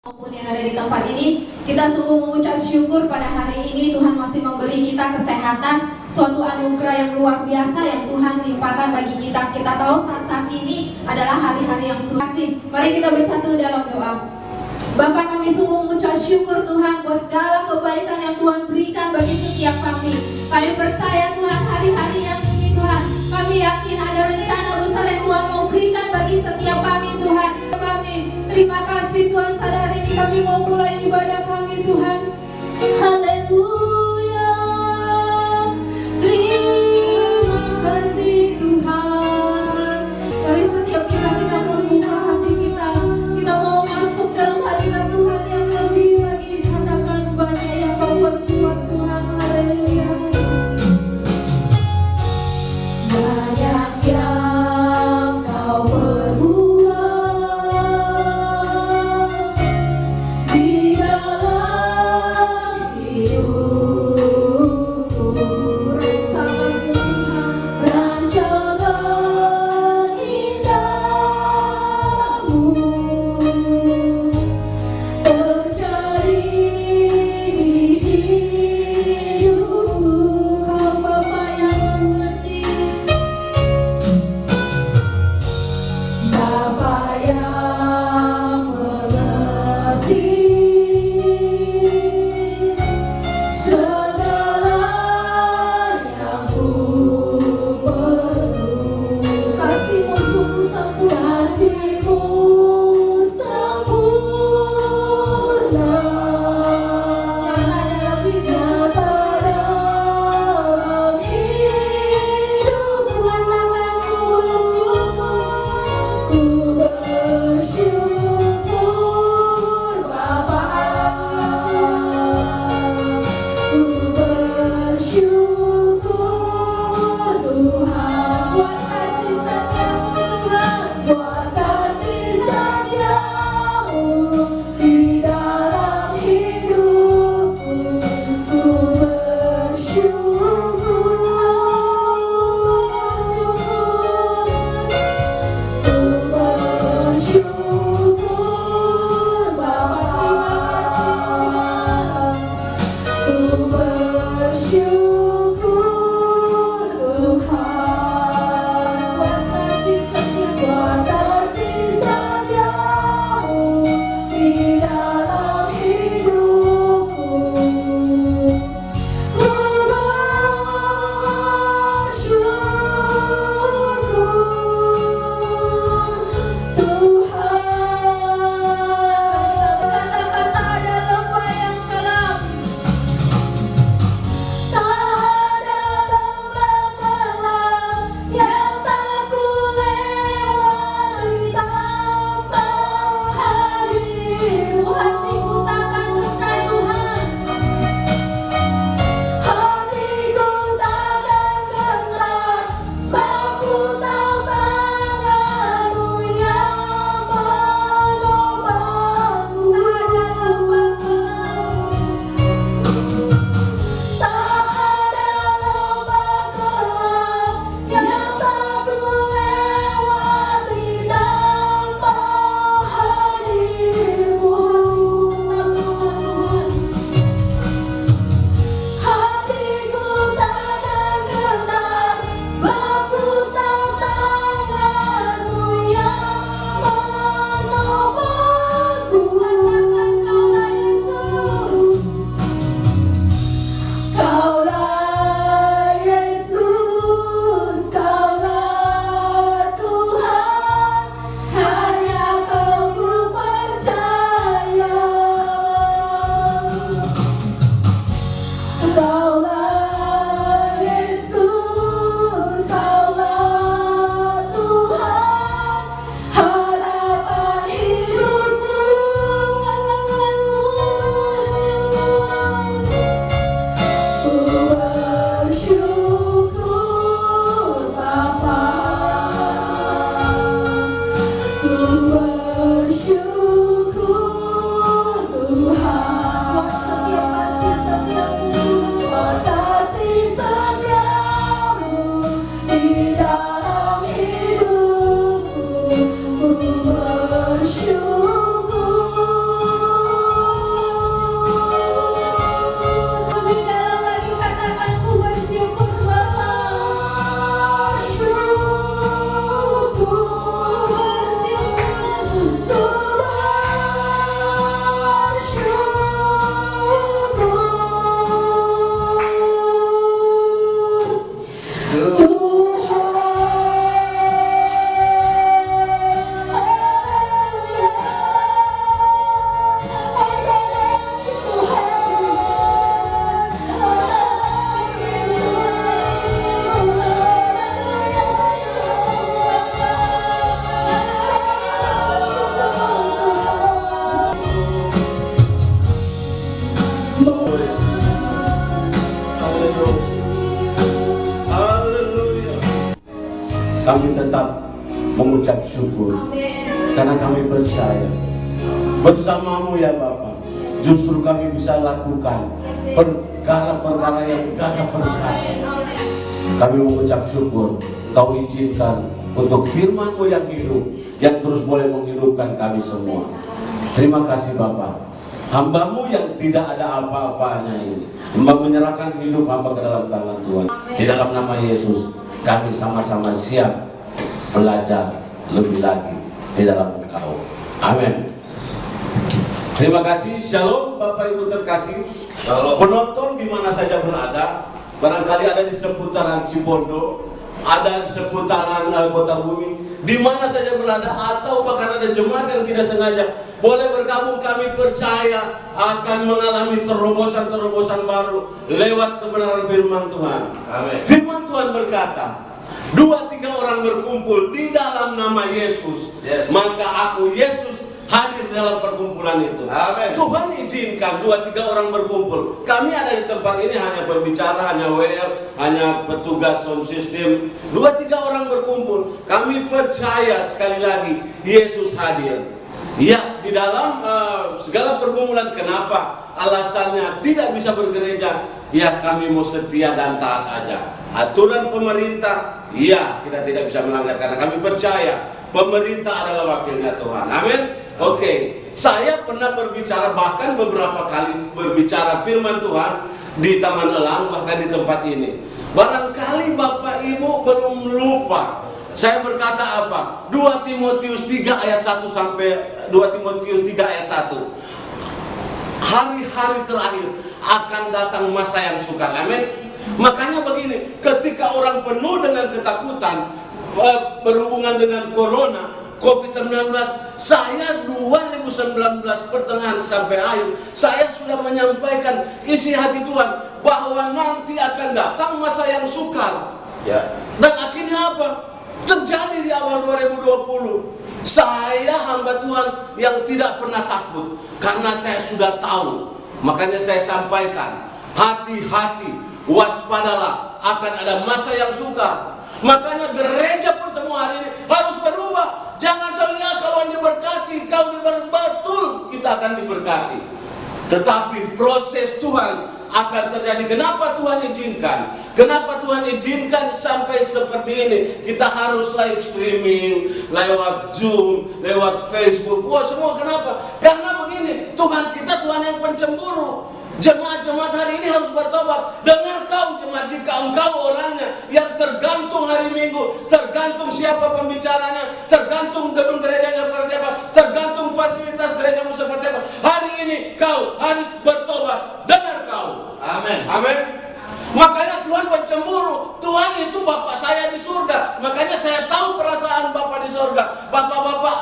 maupun yang ada di tempat ini, kita sungguh mengucap syukur pada hari ini Tuhan masih memberi kita kesehatan, suatu anugerah yang luar biasa yang Tuhan limpahkan bagi kita. Kita tahu saat-saat ini adalah hari-hari yang sulit. Mari kita bersatu dalam doa. Bapa, kami sungguh mengucap syukur Tuhan buat segala kebaikan yang Tuhan berikan bagi setiap kami. Kami percaya Tuhan hari-hari yang ini Tuhan, kami yakin ada rencana besar yang Tuhan mau berikan bagi setiap kami Tuhan. Terima kasih Tuhan, saat hari ini kami mau mulai ibadah kami Tuhan. Haleluya. Terima kasih Tuhan. Mari setiap kita mau buka hati kita mau masuk dalam hadirat Tuhan yang lebih lagi. Katakan banyak yang kau perbuat Tuhan. Haleluya. Kami tetap mengucap syukur. Amin. Karena kami percaya bersamamu ya Bapa, justru kami bisa lakukan perkara-perkara yang gagah perkasa. Kami mengucap syukur, Kau izinkan untuk firman-Mu yang hidup, yang terus boleh menghidupkan kami semua. Terima kasih Bapa. Hamba-Mu yang tidak ada apa-apanya ini, Hamba menyerahkan hidup Hamba ke dalam tangan Tuhan. Di dalam nama Yesus, kami sama-sama siap belajar lebih lagi di dalam Engkau. Amin. Terima kasih. Shalom Bapak Ibu terkasih. Shalom. Penonton di mana saja berada, barangkali ada di seputaran Cipondo, ada di seputaran Kota Bumi, di mana saja berada, atau bahkan ada jemaat yang tidak sengaja boleh bergabung. Kami percaya akan mengalami terobosan-terobosan baru lewat kebenaran firman Tuhan. Amin. Firman Tuhan berkata, 2-3 orang berkumpul di dalam nama Yesus, maka aku Yesus hadir dalam perkumpulan itu. Amen. Tuhan izinkan 2-3 orang berkumpul. Kami ada di tempat ini hanya pembicara, hanya WL, hanya petugas sound system. 2-3 orang berkumpul. Kami percaya sekali lagi Yesus hadir. Ya, di dalam segala pergumulan. Kenapa? Alasannya tidak bisa bergereja. Ya, kami mau setia dan taat aja. Aturan pemerintah, ya kita tidak bisa melanggar karena kami percaya pemerintah adalah wakilnya Tuhan. Amin. Oke, saya pernah berbicara, bahkan beberapa kali berbicara firman Tuhan di Taman Elang, bahkan di tempat ini. Barangkali Bapak Ibu belum lupa. Saya berkata apa? 2 Timotius 3 ayat 1 sampai 2 Timotius 3 ayat 1. Hari-hari terakhir akan datang masa yang sukar. Amin. Makanya begini, ketika orang penuh dengan ketakutan berhubungan dengan corona, COVID-19, saya 2019 pertengahan sampai akhir, saya sudah menyampaikan isi hati Tuhan bahwa nanti akan datang masa yang sukar. Ya. Dan akhirnya apa? Terjadi di awal 2020. Saya hamba Tuhan yang tidak pernah takut karena saya sudah tahu. Makanya saya sampaikan, hati-hati, waspadalah, akan ada masa yang sukar. Makanya gereja pun semua hari ini harus berubah. Jangan saja kalau diberkati, kau diberkati, betul kita akan diberkati. Tetapi proses Tuhan akan terjadi. Kenapa Tuhan izinkan? Kenapa Tuhan izinkan sampai seperti ini? Kita harus live streaming, lewat Zoom, lewat Facebook. Wah, semua kenapa? Karena begini, Tuhan kita Tuhan yang pencemburu. Jemaat-jemaat hari ini harus bertobat. Dengar kau jemaat, jika engkau orangnya yang tergantung hari Minggu, tergantung siapa pembicaranya, tergantung gedung gerejanya seperti apa, tergantung fasilitas gerejamu seperti apa, hari ini kau harus bertobat. Dengar kau. Amin. Amin. Makanya Tuhan pencemburu. Tuhan itu Bapak saya di surga. Makanya saya tahu perasaan Bapak di surga. Bapak-bapak,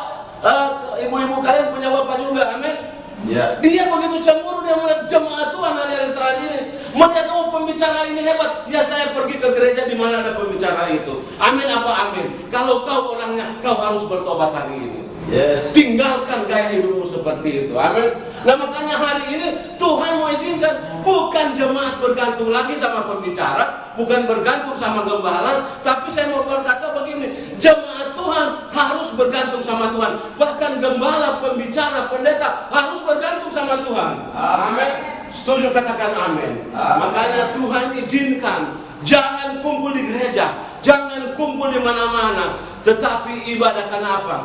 ibu-ibu kalian punya Bapak juga. Amin. Ya. Dia begitu cemburu, dia melihat jemaat Tuhan hari-hari terakhir ini, melihat oh pembicara ini hebat, ya saya pergi ke gereja di mana ada pembicara itu. Amin apa amin? Kalau kau orangnya, kau harus bertobat hari ini. Yes. Tinggalkan gaya hidupmu seperti itu. Amin. Nah makanya hari ini Tuhan mau izinkan bukan jemaat bergantung lagi sama pembicara, bukan bergantung sama gembala, tapi saya mau berkata begini, jemaat Tuhan harus bergantung sama Tuhan. Bahkan gembala, pembicara, pendeta harus bergantung sama Tuhan. Amin. Setuju, katakan amin. Makanya Tuhan izinkan jangan kumpul di gereja, jangan kumpul di mana-mana, tetapi ibadahkan apa?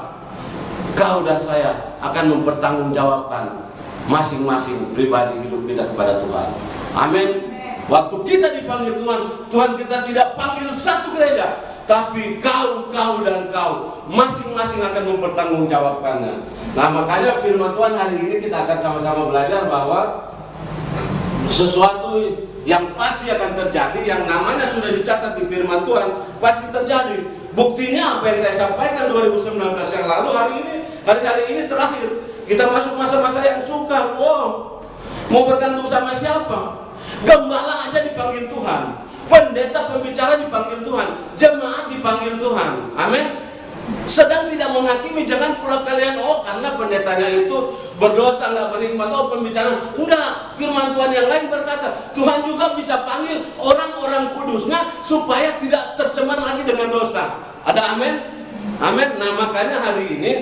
Kau dan saya akan mempertanggungjawabkan masing-masing pribadi hidup kita kepada Tuhan. Amin. Waktu kita dipanggil Tuhan, Tuhan kita tidak panggil satu gereja, tapi kau dan kau masing-masing akan mempertanggungjawabkannya. Nah makanya firman Tuhan hari ini kita akan sama-sama belajar bahwa sesuatu yang pasti akan terjadi, yang namanya sudah dicatat di firman Tuhan pasti terjadi. Buktinya apa yang saya sampaikan 2019 yang lalu, hari-hari ini terakhir kita masuk masa-masa yang sukar. Wow, mau bergantung sama siapa? Gembala aja dipanggil Tuhan, pendeta pembicara dipanggil Tuhan, jemaat dipanggil Tuhan. Amin. Sedang tidak menghakimi, jangan pula kalian karena pendetanya itu berdosa, nggak berhikmat, pembicara. Enggak, firman Tuhan yang lain berkata Tuhan juga bisa panggil orang-orang kudusnya supaya tidak tercemar lagi dengan dosa. Ada amin? Amin. Nah, makanya hari ini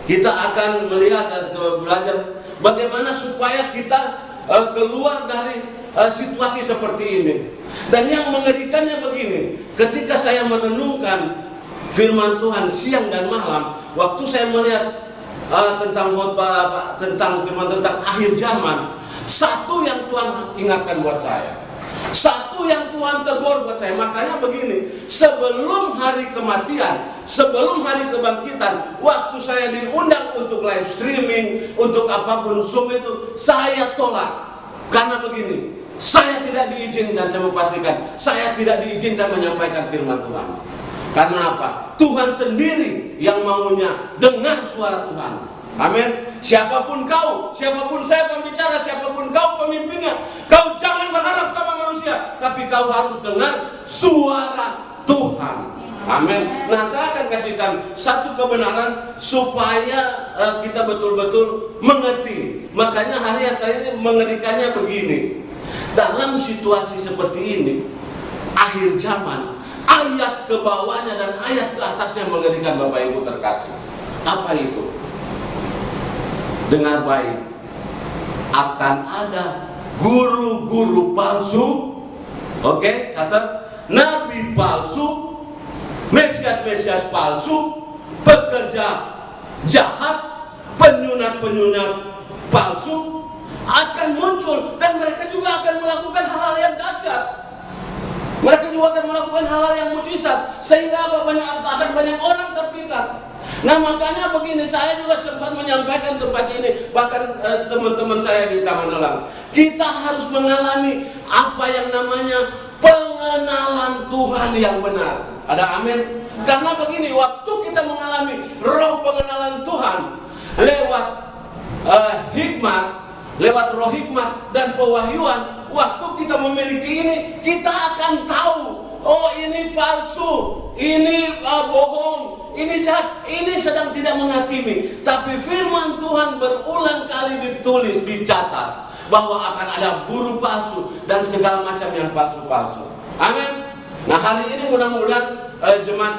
kita akan melihat atau belajar bagaimana supaya kita keluar dari situasi seperti ini. Dan yang mengerikannya begini, ketika saya merenungkan firman Tuhan siang dan malam, waktu saya melihat tentang khotbah, tentang firman tentang akhir zaman, satu yang Tuhan ingatkan buat saya, satu yang Tuhan tegur buat saya. Makanya begini, sebelum hari kematian, sebelum hari kebangkitan, waktu saya diundang untuk live streaming, untuk apapun Zoom itu, saya tolak. Karena begini, saya tidak diizinkan, saya mau pastikan, saya tidak diizinkan menyampaikan firman Tuhan. Karena apa? Tuhan sendiri yang maunya dengar suara Tuhan. Amin. Siapapun kau, siapapun saya pembicara, siapapun kau pemimpinnya, kau jangan berharap sama manusia, tapi kau harus dengar suara Tuhan. Amin. Nah, saya akan kasihkan satu kebenaran supaya kita betul-betul mengerti. Makanya hari ini mengerikannya begini. Dalam situasi seperti ini, akhir zaman, ayat ke bawahnya dan ayat ke atasnya mengerikan, Bapak Ibu terkasih. Apa itu? Dengar baik. Akan ada guru-guru palsu. Oke, catat. Nabi palsu, Mesias-Mesias palsu, pekerja jahat, penyunat-penyunat palsu akan muncul, dan mereka juga akan melakukan hal-hal yang dahsyat. Mereka juga akan melakukan hal-hal yang mujizat, sehingga akan banyak orang terpikat. Nah, makanya begini, saya juga sempat menyampaikan tempat ini, bahkan teman-teman saya di Taman Elang, kita harus mengalami apa yang namanya pengenalan Tuhan yang benar. Ada amin? Karena begini, waktu kita mengalami roh pengenalan Tuhan lewat hikmat, lewat roh hikmat dan pewahyuan, waktu kita memiliki ini, kita akan tahu, oh ini palsu, ini bohong, ini jahat, ini sedang tidak menghakimi. Tapi firman Tuhan berulang kali ditulis, dicatat bahwa akan ada guru palsu dan segala macam yang palsu-palsu. Amin. Nah, hari ini mudah-mudahan jemaat,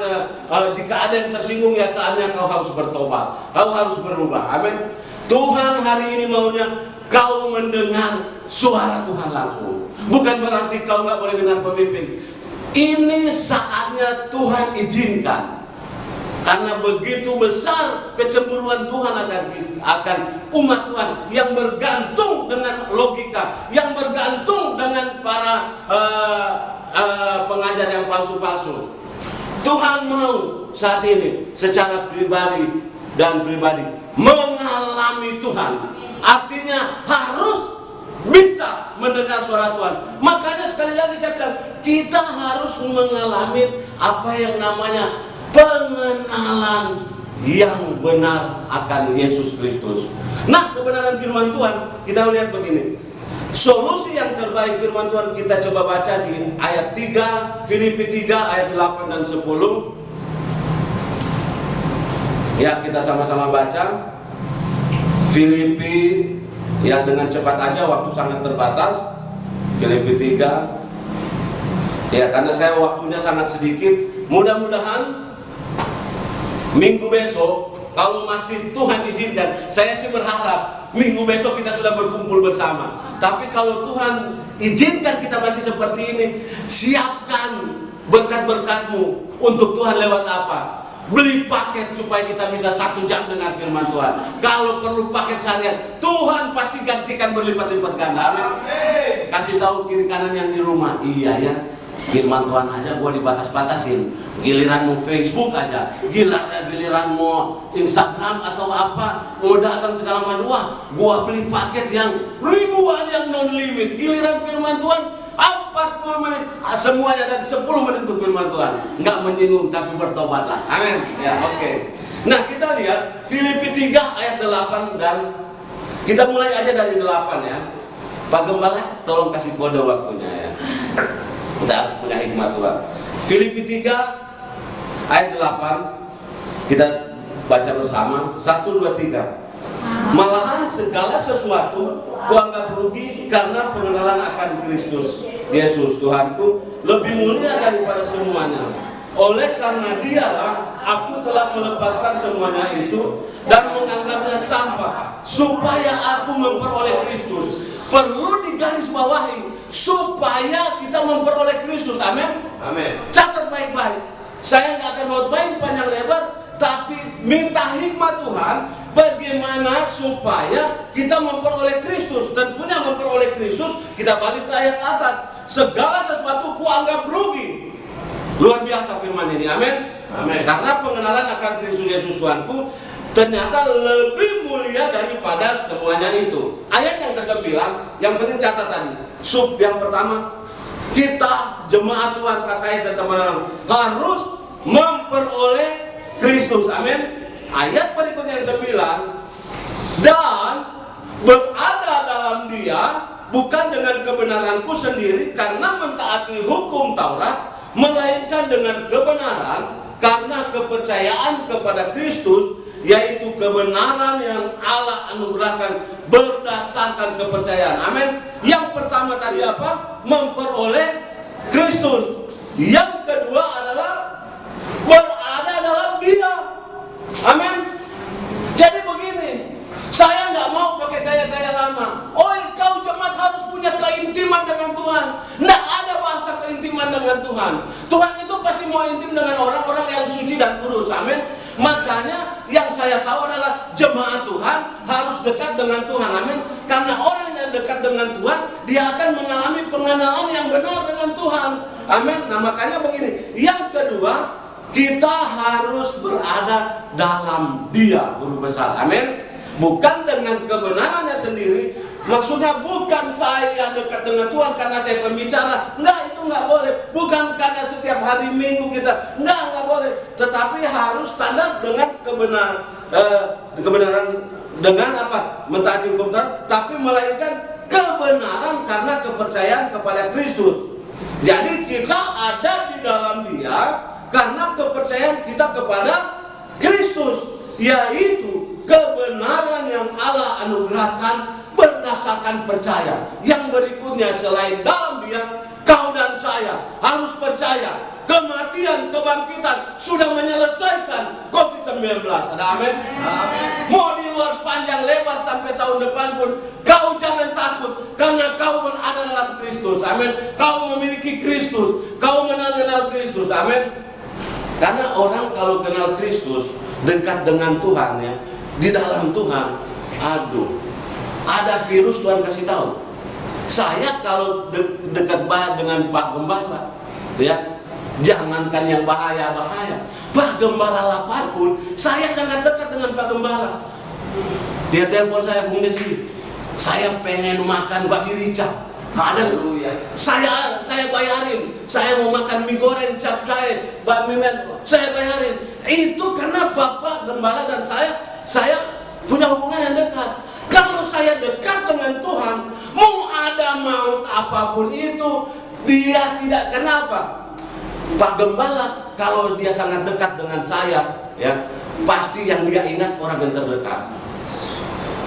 jika ada yang tersinggung, ya saatnya kau harus bertobat, kau harus berubah. Amin. Tuhan hari ini maunya kau mendengar suara Tuhan langsung. Bukan berarti kau nggak boleh dengar pemimpin. Ini saatnya Tuhan izinkan. Karena begitu besar kecemburuan Tuhan akan umat Tuhan yang bergantung dengan logika, yang bergantung dengan para pengajar yang palsu-palsu. Tuhan mau saat ini secara pribadi dan pribadi mengalami Tuhan. Artinya harus bisa mendengar suara Tuhan. Makanya sekali lagi saya bilang, kita harus mengalami apa yang namanya pengenalan yang benar akan Yesus Kristus. Nah, kebenaran firman Tuhan kita lihat begini. Solusi yang terbaik firman Tuhan kita coba baca di ayat 3, Filipi 3 ayat 8 dan 10. Ya, kita sama-sama baca Filipi, ya dengan cepat aja, waktu sangat terbatas. Filipi 3. Ya, karena saya waktunya sangat sedikit. Mudah-mudahan minggu besok, kalau masih Tuhan izinkan, saya sih berharap minggu besok kita sudah berkumpul bersama. Tapi kalau Tuhan izinkan kita masih seperti ini, siapkan berkat-berkatmu untuk Tuhan lewat apa? Beli paket supaya kita bisa 1 jam dengar firman Tuhan. Kalau perlu paket seharian, Tuhan pasti gantikan berlipat-lipat ganda. Amin. Kasih tahu kiri kanan yang di rumah, iya ya, firman Tuhan aja gua dibatas-batasin. Giliranmu Facebook aja, giliranmu Instagram atau apa, mau datang segala macam, wah, gua beli paket yang ribuan yang non limit. Giliran firman Tuhan, apa 40 menit, semuanya ada 10 menit untuk firman Tuhan. Nggak menyinggung tapi bertobatlah. Amin. Ya, oke. Nah, kita lihat Filipi 3 ayat 8 dan kita mulai aja dari 8 ya. Pak Gembala, tolong kasih kode waktunya ya. Kita harus punya hikmat Tuhan. Filipi 3 ayat 8 kita baca bersama. 1, 2, 3. Malahan segala sesuatu kuanggap rugi karena pengenalan akan Kristus Yesus Tuhanku lebih mulia daripada semuanya. Oleh karena dialah aku telah melepaskan semuanya itu dan menganggapnya sampah supaya aku memperoleh Kristus. Perlu digarisbawahi supaya kita memperoleh Kristus. Amin. Amin. Catat baik-baik. Saya nggak akan khotbahin panjang lebar, tapi minta hikmat Tuhan bagaimana supaya kita memperoleh Kristus. Tentunya memperoleh Kristus, kita balik ke ayat atas. Segala sesuatu kuanggap rugi. Luar biasa firman ini, amin. Amin. Karena pengenalan akan Kristus Yesus Tuhanku ternyata lebih mulia daripada semuanya itu. Ayat yang ke-9, yang penting catat tadi. Sub yang pertama, kita jemaat Tuhan, KKS dan teman-teman harus memperoleh Kristus, amin. Ayat berikutnya yang 9, dan berada dalam Dia bukan dengan kebenaranku sendiri karena mentaati hukum Taurat, melainkan dengan kebenaran karena kepercayaan kepada Kristus, yaitu kebenaran yang Allah anugerahkan berdasarkan kepercayaan. Amin. Yang pertama tadi apa? Memperoleh Kristus. Yang kedua adalah berada dalam Dia. Amin. Jadi begini, saya nggak mau pakai gaya-gaya lama. Oh, kau jemaat harus punya keintiman dengan Tuhan. Nggak ada bahasa keintiman dengan Tuhan. Tuhan itu pasti mau intim dengan orang-orang yang suci dan kudus. Amin. Makanya yang saya tahu adalah jemaat Tuhan harus dekat dengan Tuhan. Amin. Karena orang yang dekat dengan Tuhan, dia akan mengalami pengenalan yang benar dengan Tuhan. Amin. Nah, makanya begini. Yang kedua, kita harus berada dalam Dia, Guru besar. Amin. Bukan dengan kebenarannya sendiri. Maksudnya bukan saya dekat dengan Tuhan karena saya pembicara. Enggak, itu enggak boleh. Bukan karena setiap hari Minggu kita. Enggak boleh. Tetapi harus standar dengan kebenaran dengan apa? Mentaati hukum Taurat, tapi melainkan kebenaran karena kepercayaan kepada Kristus. Jadi kita ada di dalam Dia karena kepercayaan kita kepada Kristus, yaitu kebenaran yang Allah anugerahkan berdasarkan percaya. Yang berikutnya selain dalam Dia, kau dan saya harus percaya kematian, kebangkitan sudah menyelesaikan COVID-19. Ada amin? Amin. Mau di luar panjang lebar sampai tahun depan pun, kau jangan takut karena kau berada dalam Kristus. Amin. Kau memiliki Kristus, kau mengenal Kristus. Amin. Karena orang kalau kenal Kristus, dekat dengan Tuhan ya, di dalam Tuhan, aduh, ada virus Tuhan kasih tahu. Saya kalau dekat dengan Pak Gembala, ya, jangankan yang bahaya-bahaya, Pak Gembala lapar pun, saya sangat dekat dengan Pak Gembala. Dia telepon saya, Bung Desi, saya pengen makan babi rica. Ada dulu ya. Saya bayarin. Saya mau makan mie goreng, capcay, bakmi men, saya bayarin. Itu karena Bapak Gembala dan saya punya hubungan yang dekat. Kalau saya dekat dengan Tuhan, mau ada maut apapun itu, dia tidak kenapa. Pak Gembala kalau dia sangat dekat dengan saya, ya pasti yang dia ingat orang yang terdekat.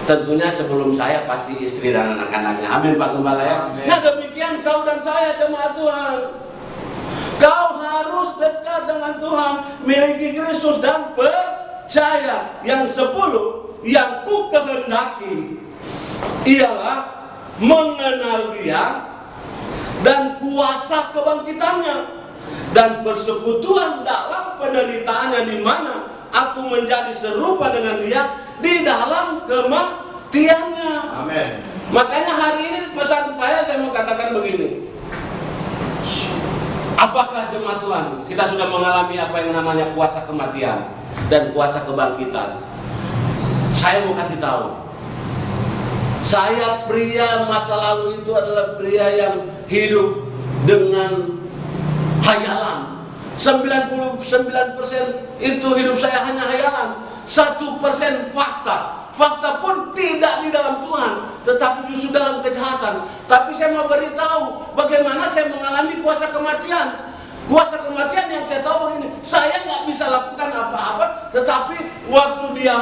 Tentunya sebelum saya pasti istri dan anak-anaknya. Amin Pak Gembala ya. Amin. Nah demikian kau dan saya jemaat Tuhan. Kau harus dekat dengan Tuhan, miliki Kristus dan percaya. Yang 10 yang ku kehendaki ialah mengenal Dia dan kuasa kebangkitannya dan persekutuan dalam penderitaannya, di mana aku menjadi serupa dengan Dia di dalam kematiannya. Amin. Makanya hari ini pesan saya mau katakan begini. Apakah jemaat Tuhan kita sudah mengalami apa yang namanya kuasa kematian dan kuasa kebangkitan? Saya mau kasih tahu. Saya pria masa lalu itu adalah pria yang hidup dengan hayalan. 99% itu hidup saya hanya hayalan. 1% fakta. Fakta pun tidak di dalam Tuhan, tetapi justru dalam kejahatan. Tapi saya mau beritahu bagaimana saya mengalami kuasa kematian. Kuasa kematian yang saya tahu begini, saya nggak bisa lakukan apa-apa, tetapi waktu dia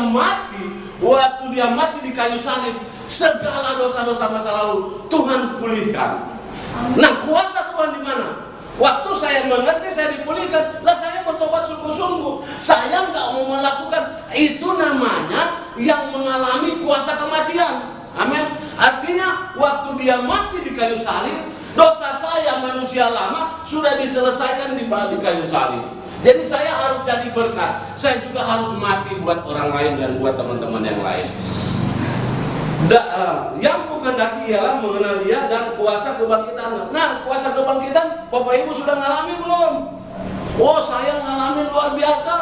mati di kayu salib, segala dosa-dosa masa lalu Tuhan pulihkan. Nah, kuasa Tuhan di mana? Waktu saya mengerti, saya dipulihkan, lah saya bertobat sungguh-sungguh. Saya nggak mau melakukan, itu namanya yang mengalami kuasa kematian. Amin. Artinya waktu dia mati di kayu salib, dosa saya manusia lama sudah diselesaikan di kayu salib. Jadi saya harus jadi berkat. Saya juga harus mati buat orang lain dan buat teman-teman yang lain. Yang kukehendaki ialah mengenal Dia dan kuasa kebangkitan. Nah, kuasa kebangkitan Bapak Ibu sudah ngalami belum? Oh, saya ngalamin luar biasa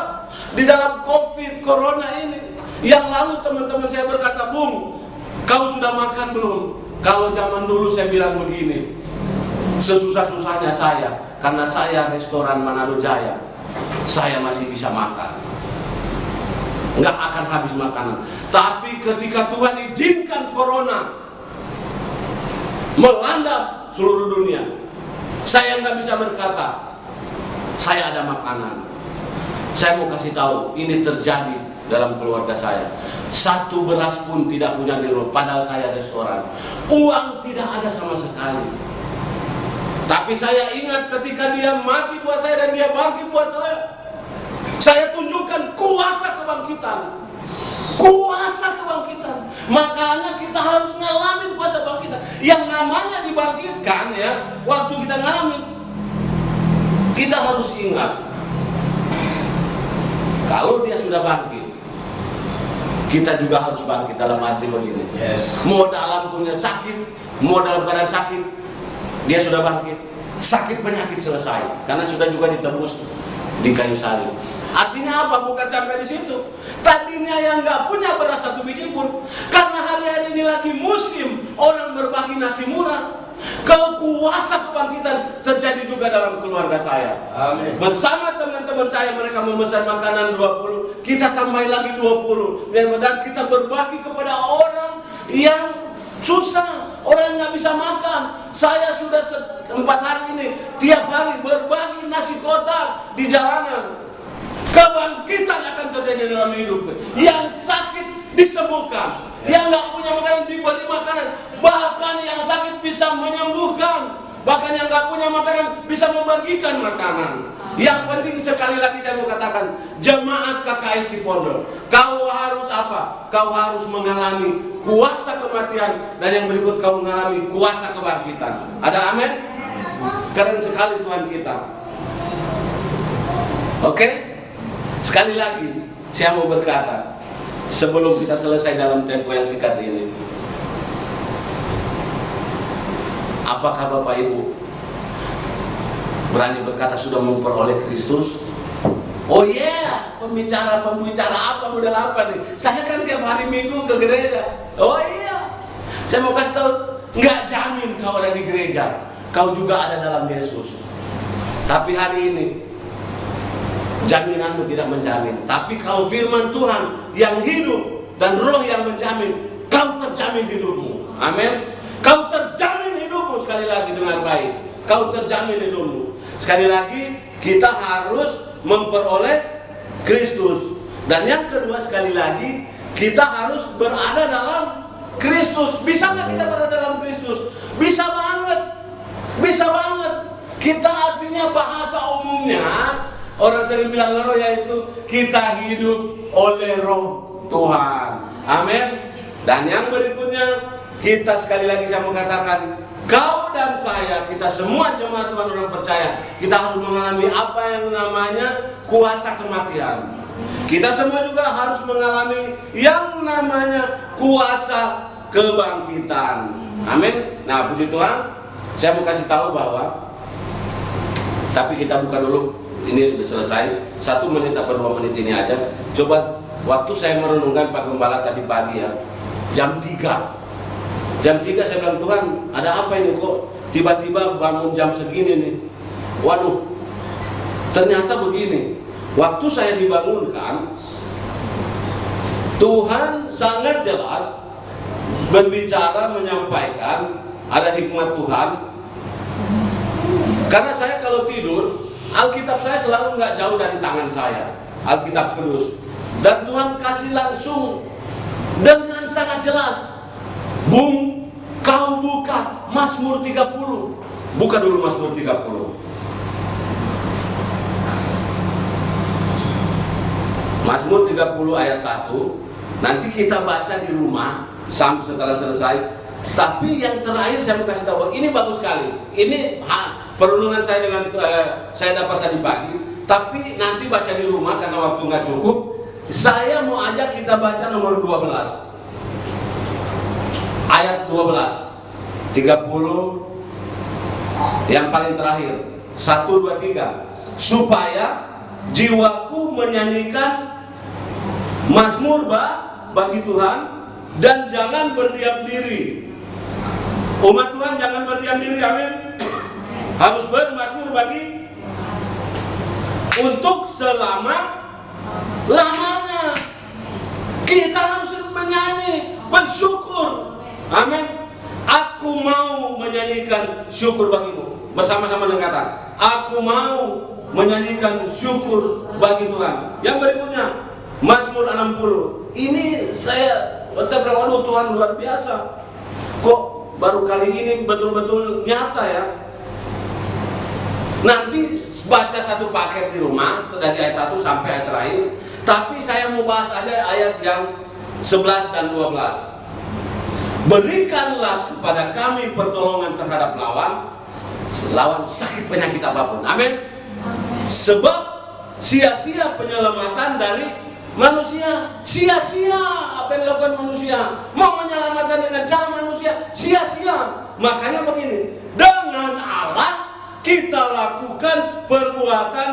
di dalam COVID Corona ini. Yang lalu teman-teman saya berkata, "Bung, kau sudah makan belum?" Kalau zaman dulu saya bilang begini, sesusah-susahnya saya, karena saya restoran Manado Jaya, saya masih bisa makan, nggak akan habis makanan. Tapi ketika Tuhan izinkan Corona melanda seluruh dunia, saya nggak bisa berkata saya ada makanan. Saya mau kasih tahu, ini terjadi dalam keluarga saya. Satu beras pun tidak punya di rumah, padahal saya restoran. Uang tidak ada sama sekali. Tapi saya ingat ketika Dia mati buat saya dan Dia bangkit buat saya tunjukkan kuasa kebangkitan. Kuasa kebangkitan. Makanya kita harus ngalamin kuasa kebangkitan. Yang namanya dibangkitkan ya, waktu kita ngalamin, kita harus ingat, kalau Dia sudah bangkit, kita juga harus bangkit. Dalam arti begini, mau dalam punya sakit, mau dalam keadaan sakit, Dia sudah bangkit. Sakit penyakit selesai, karena sudah juga ditebus di kayu salib. Artinya apa? Bukan sampai di situ. Tadinya yang nggak punya beras satu biji pun, karena hari-hari ini lagi musim orang berbagi nasi murah, kuasa kebangkitan terjadi juga dalam keluarga saya. Amin. Bersama teman-teman saya, mereka memesan makanan 20, kita tambahin lagi 20, dan kita berbagi kepada orang yang susah, orang yang nggak bisa makan. Saya sudah 4 hari ini tiap hari berbagi nasi kotak di jalanan. Kebangkitan akan terjadi dalam hidup. Yang sakit disembuhkan, yang nggak punya makanan diberi makanan, bahkan yang sakit bisa menyembuhkan, bahkan yang nggak punya makanan bisa membagikan makanan. Yang penting sekali lagi saya mau katakan, jemaat KKSI Pondok, kau harus apa? Kau harus mengalami kuasa kematian, dan yang berikut kau mengalami kuasa kebangkitan. Ada amin? Keren sekali Tuhan kita. Oke? Sekali lagi saya mau berkata, sebelum kita selesai dalam tempo yang singkat ini, apakah Bapak Ibu berani berkata sudah memperoleh Kristus? Oh iya, pembicara apa, model apa nih? Saya kan tiap hari Minggu ke gereja. Oh iya, saya mau kasih tahu, nggak jamin kau ada di gereja, kau juga ada dalam Yesus. Tapi hari ini jaminanmu tidak menjamin. Tapi kalau firman Tuhan yang hidup dan roh yang menjamin, kau terjamin hidupmu. Amin. Kau terjamin hidupmu. Sekali lagi dengar baik, kau terjamin hidupmu. Sekali lagi, kita harus memperoleh Kristus. Dan yang kedua, sekali lagi, kita harus berada dalam Kristus. Bisa nggak kita berada dalam Kristus? Bisa banget. Bisa banget. Kita artinya bahasa umumnya, orang sering bilang roh, yaitu kita hidup oleh roh Tuhan. Amin. Dan yang berikutnya, kita sekali lagi saya mengatakan, kau dan saya, kita semua jemaat Tuhan orang percaya, kita harus mengalami apa yang namanya kuasa kematian. Kita semua juga harus mengalami yang namanya kuasa kebangkitan. Amin. Nah, puji Tuhan, saya mau kasih tahu bahwa, tapi kita buka dulu. Ini sudah selesai, 1 menit atau 2 menit ini aja. Coba, waktu saya merenungkan Pak Gembala tadi pagi ya, jam 3 saya bilang, Tuhan, ada apa ini kok tiba-tiba bangun jam segini nih. Waduh, ternyata begini. Waktu saya dibangunkan, Tuhan sangat jelas berbicara, menyampaikan, ada hikmat Tuhan. Karena saya kalau tidur, Alkitab saya selalu nggak jauh dari tangan saya, Alkitab Kudus. Dan Tuhan kasih langsung dan dengan sangat jelas. Bung, kau buka Mazmur 30. Buka dulu Mazmur 30. Mazmur 30 ayat 1. Nanti kita baca di rumah sampai setelah selesai. Tapi yang terakhir saya mau kasih tahu, ini bagus sekali. Ini perundungan saya dengan saya dapat tadi pagi. Tapi nanti baca di rumah karena waktu nggak cukup. Saya mau ajak kita baca nomor 12. Ayat 12. 30 yang paling terakhir. 1, 2, 3. Supaya jiwaku menyanyikan mazmur bagi Tuhan dan jangan berdiam diri. Umat Tuhan jangan berdiam diri, amin. Harus bermazmur bagi untuk selama-lamanya. Kita harus menyanyi, bersyukur, amin. Aku mau menyanyikan syukur bagimu. Bersama-sama dengan kata, aku mau menyanyikan syukur bagi Tuhan. Yang berikutnya, Mazmur 60. Ini saya berkata, waduh Tuhan luar biasa. Kok baru kali ini betul-betul nyata ya. Nanti baca satu paket di rumah dari ayat 1 sampai ayat terakhir. Tapi saya mau bahas aja ayat yang 11 dan 12. Berikanlah kepada kami pertolongan terhadap lawan sakit penyakit apapun. Amin. Sebab sia-sia penyelamatan dari manusia. Sia-sia apa yang dilakukan manusia. Mau menyelamatkan dengan cara manusia, sia-sia. Makanya begini, dengan Allah kita lakukan perbuatan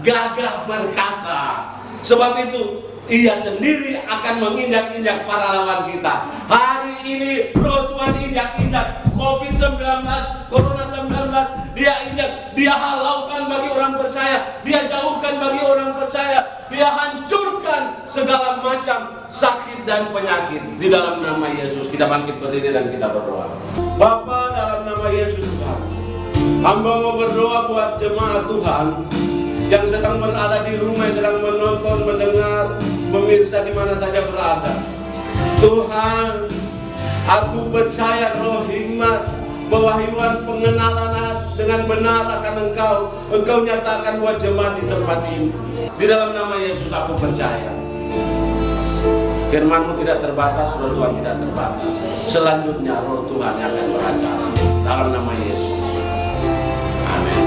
gagah perkasa. Sebab itu Ia sendiri akan menginjak-injak para lawan kita. Hari ini Roh Tuhan injak-injak COVID-19, Corona 19, Dia injak, Dia halaukan bagi orang percaya, Dia jauhkan bagi orang percaya, Dia hancurkan segala macam sakit dan penyakit. Di dalam nama Yesus kita bangkit berdiri dan kita berdoa. Bapa, dalam nama Yesus Tuhan, hamba mau berdoa buat jemaat Tuhan yang sedang berada di rumah, yang sedang menonton, mendengar, pemirsa di mana saja berada. Tuhan, aku percaya roh hikmat, pewahyuan, pengenalan dengan benar akan Engkau nyatakan buat jemaat di tempat ini. Di dalam nama Yesus aku percaya. Firman-Mu tidak terbatas, roh Tuhan tidak terbatas. Selanjutnya roh Tuhan yang akan beracara. Dalam nama Yesus. Amin.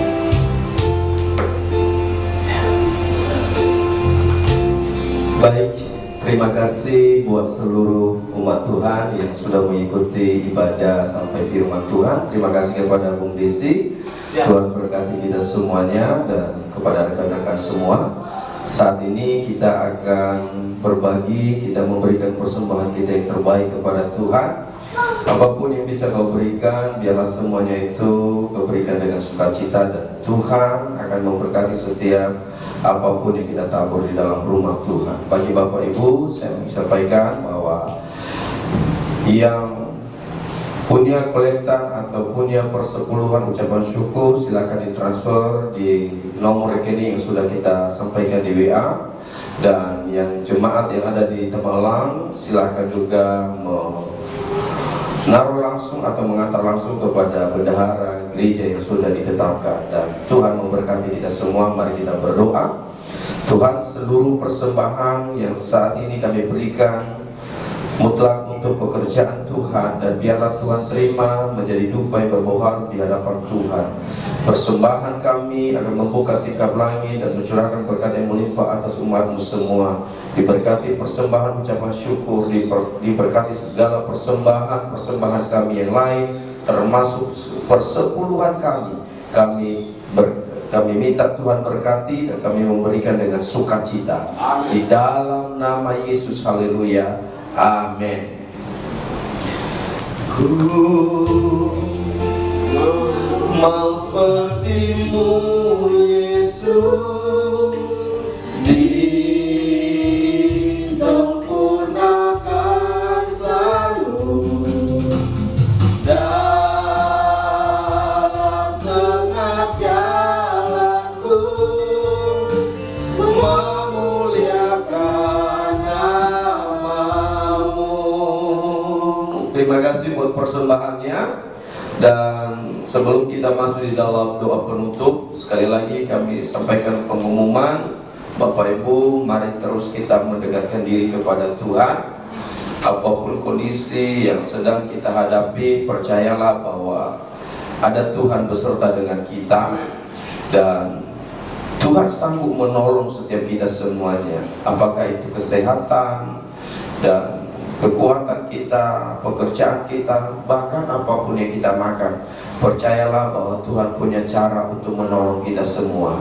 Baik, terima kasih buat seluruh umat Tuhan yang sudah mengikuti ibadah sampai firman Tuhan. Terima kasih kepada Bung Desi. Tuhan berkati kita semuanya dan kepada rekan-rekan semua. Saat ini kita akan berbagi, kita memberikan persembahan kita yang terbaik kepada Tuhan. Apapun yang bisa kau berikan, biarlah semuanya itu kau berikan dengan sukacita, dan Tuhan akan memberkati setiap apapun yang kita tabur di dalam rumah Tuhan. Bagi Bapak Ibu, saya menyampaikan bahwa yang punya kolektan atau punya persepuluhan ucapan syukur, silakan ditransfer di nomor rekening yang sudah kita sampaikan di WA. Dan yang jemaat yang ada di Temalang, silakan juga menaruh langsung atau mengantar langsung kepada bendahara gereja yang sudah ditetapkan. Dan Tuhan memberkati kita semua. Mari kita berdoa. Tuhan, seluruh persembahan yang saat ini kami berikan mutlak untuk pekerjaan Tuhan, dan biarlah Tuhan terima menjadi dupa yang berbohar di hadapan Tuhan. Persembahan kami akan membuka tingkap langit dan mencurahkan berkat yang melimpah atas umat-Mu semua. Diberkati persembahan ucapan syukur, diberkati segala persembahan kami yang lain, termasuk persepuluhan kami. Kami minta Tuhan berkati dan kami memberikan dengan sukacita. Di dalam nama Yesus, haleluya. Amin. Ku mau seperti-Mu Yesus, disempurnakan selalu dalam segenap jalanku, memuliakan nama-Mu. Terima kasih buat persembahannya. Dan sebelum kita masuk di dalam doa penutup, sekali lagi kami sampaikan pengumuman. Bapak Ibu, mari terus kita mendekatkan diri kepada Tuhan. Apapun kondisi yang sedang kita hadapi, percayalah bahwa ada Tuhan beserta dengan kita, dan Tuhan sanggup menolong setiap kita semuanya. Apakah itu kesehatan dan kekuatan kita, pekerjaan kita, bahkan apapun yang kita makan, percayalah bahwa Tuhan punya cara untuk menolong kita semua.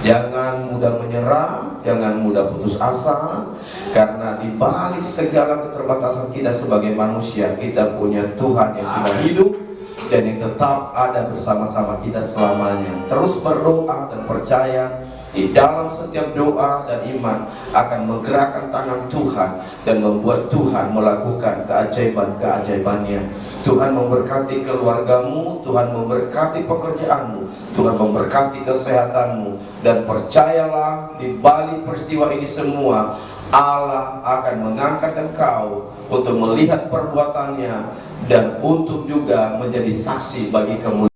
Jangan mudah menyerah, jangan mudah putus asa, karena di balik segala keterbatasan kita sebagai manusia, kita punya Tuhan yang sudah hidup dan yang tetap ada bersama-sama kita selamanya. Terus berdoa dan percaya di dalam setiap doa dan iman akan menggerakkan tangan Tuhan dan membuat Tuhan melakukan keajaiban-keajaibannya. Tuhan memberkati keluargamu, Tuhan memberkati pekerjaanmu, Tuhan memberkati kesehatanmu, dan percayalah di balik peristiwa ini semua Allah akan mengangkat engkau untuk melihat perbuatannya dan untuk juga menjadi saksi bagi kemuliaan.